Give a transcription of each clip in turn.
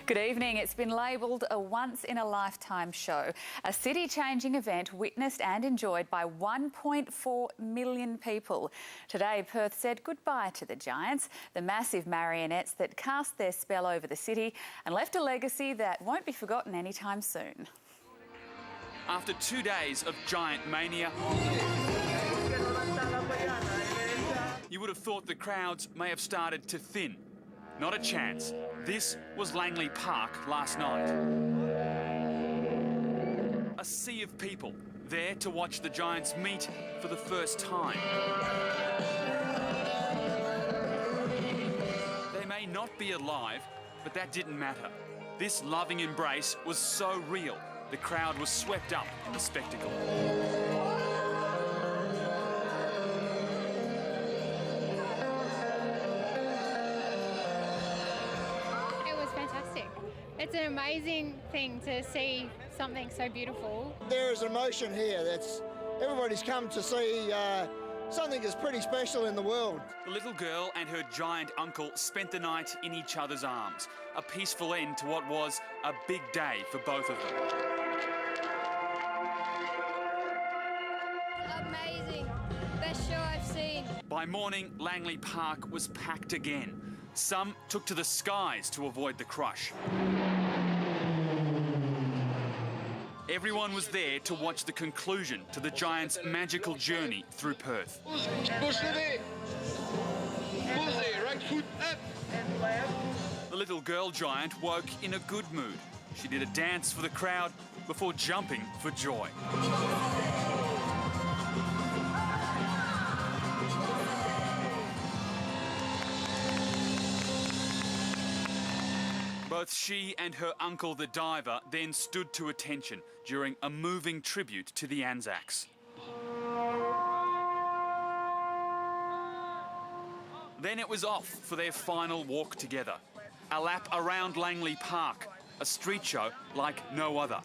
Good evening. It's been labelled a once-in-a-lifetime show, a city-changing event witnessed and enjoyed by 1.4 million people. Today, Perth said goodbye to the giants, the massive marionettes that cast their spell over the city and left a legacy that won't be forgotten anytime soon. After 2 days of giant mania, you would have thought the crowds may have started to thin. Not a chance. This was Langley Park last night. A sea of people there to watch the giants meet for the first time. They may not be alive, but that didn't matter. This loving embrace was so real, the crowd was swept up in the spectacle. It's an amazing thing to see something so beautiful. There is emotion here. Everybody's come to see something that's pretty special in the world. The little girl and her giant uncle spent the night in each other's arms. A peaceful end to what was a big day for both of them. Amazing. Best show I've seen. By morning, Langley Park was packed again. Some took to the skies to avoid the crush. Everyone was there to watch the conclusion to the Giants' magical journey through Perth. The little girl giant woke in a good mood. She did a dance for the crowd before jumping for joy. Both she and her uncle, the diver, then stood to attention during a moving tribute to the Anzacs. Then it was off for their final walk together. A lap around Langley Park, a street show like no other.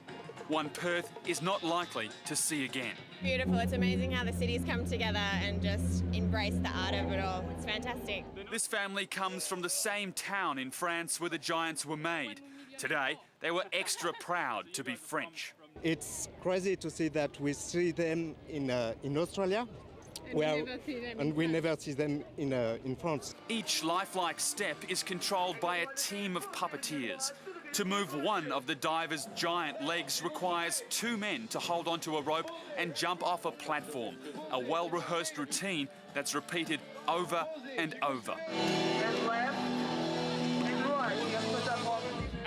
One Perth is not likely to see again. Beautiful. It's amazing how the cities come together and just embrace the art of it all. It's fantastic. This family comes from the same town in France where the giants were made. Today, they were extra proud to be French. It's crazy to see that we see them in Australia, and we never see them in France. Each lifelike step is controlled by a team of puppeteers. To move one of the diver's giant legs requires two men to hold onto a rope and jump off a platform. A well-rehearsed routine that's repeated over and over.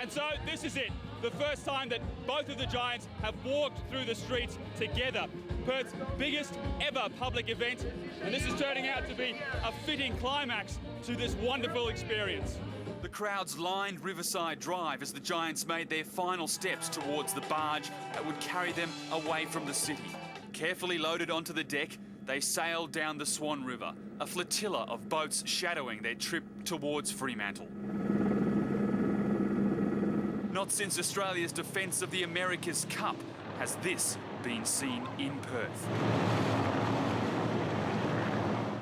And so this is it, the first time that both of the giants have walked through the streets together. Perth's biggest ever public event, and this is turning out to be a fitting climax to this wonderful experience. The crowds lined Riverside Drive as the giants made their final steps towards the barge that would carry them away from the city. Carefully loaded onto the deck, they sailed down the Swan River, a flotilla of boats shadowing their trip towards Fremantle. Not since Australia's defence of the America's Cup has this been seen in Perth.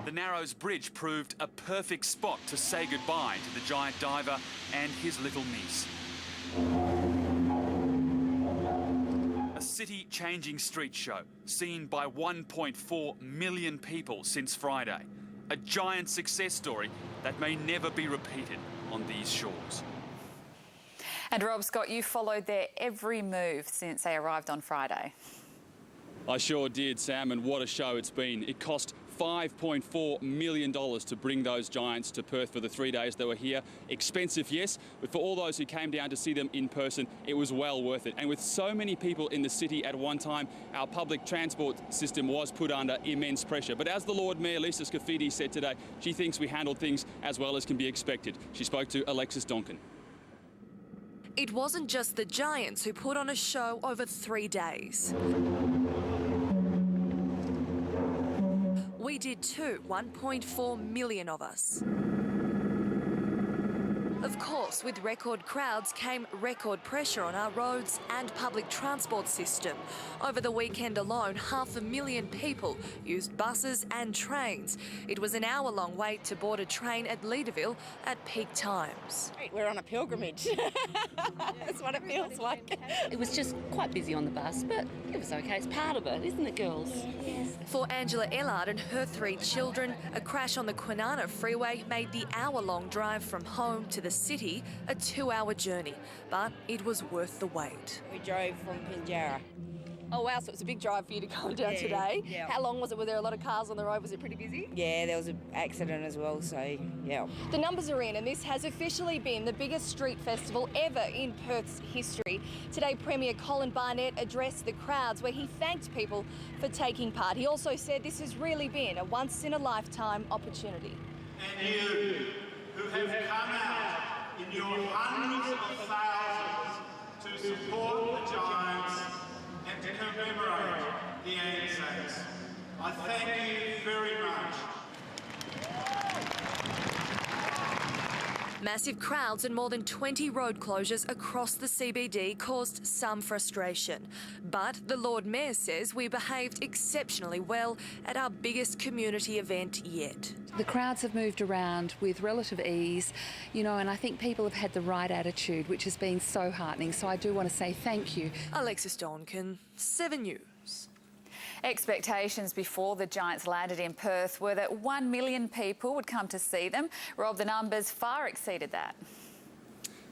The Narrows Bridge proved a perfect spot to say goodbye to the giant diver and his little niece. A city-changing street show seen by 1.4 million people since Friday. A giant success story that may never be repeated on these shores. And Rob Scott, you followed their every move since they arrived on Friday. I sure did, Sam, and what a show it's been. It cost $5.4 million to bring those giants to Perth for the 3 days they were here. Expensive, yes, but for all those who came down to see them in person, it was well worth it. And with so many people in the city at one time, our public transport system was put under immense pressure. But as the Lord Mayor, Lisa Scafidi, said today, she thinks we handled things as well as can be expected. She spoke to Alexis Donkin. It wasn't just the giants who put on a show over 3 days. We did too, 1.4 million of us. Of course, with record crowds came record pressure on our roads and public transport system. Over the weekend alone, 500,000 people used buses and trains. It was an hour-long wait to board a train at Leederville at peak times. We're on a pilgrimage. That's what it feels like. It was just quite busy on the bus, but it was okay. It's part of it, isn't it, girls? Yes. For Angela Ellard and her 3 children, a crash on the Kwinana freeway made the hour-long drive from home to the city a 2-hour journey, but it was worth the wait. We drove from Pinjarra. Oh wow, so it was a big drive for you to come down today. Yeah. How long was it? Were there a lot of cars on the road? Was it pretty busy? Yeah, there was an accident as well, so yeah. The numbers are in, and this has officially been the biggest street festival ever in Perth's history. Today, Premier Colin Barnett addressed the crowds where he thanked people for taking part. He also said this has really been a once-in-a-lifetime opportunity. And you, who have come out in your hundreds of thousands to support the Giants and to commemorate the Anzacs, I thank you very much. Massive crowds and more than 20 road closures across the CBD caused some frustration. But the Lord Mayor says we behaved exceptionally well at our biggest community event yet. The crowds have moved around with relative ease, you know, and I think people have had the right attitude, which has been so heartening. So I do want to say thank you. Alexis Donkin, 7 News. Expectations before the Giants landed in Perth were that 1 million people would come to see them. Rob, the numbers far exceeded that.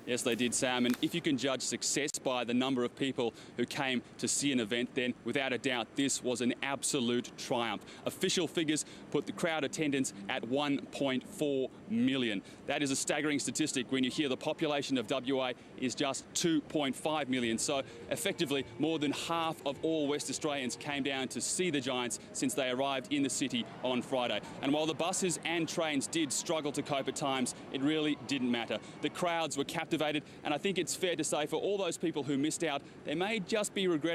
Yes, they did, Sam. And if you can judge success by the number of people who came to see an event, then without a doubt, this was an absolute triumph. Official figures put the crowd attendance at 1.4 million. That is a staggering statistic when you hear the population of WA is just 2.5 million. So effectively, more than half of all West Australians came down to see the Giants since they arrived in the city on Friday. And while the buses and trains did struggle to cope at times, it really didn't matter. The crowds were captivated, and I think it's fair to say for all those people who missed out, they may just be regretting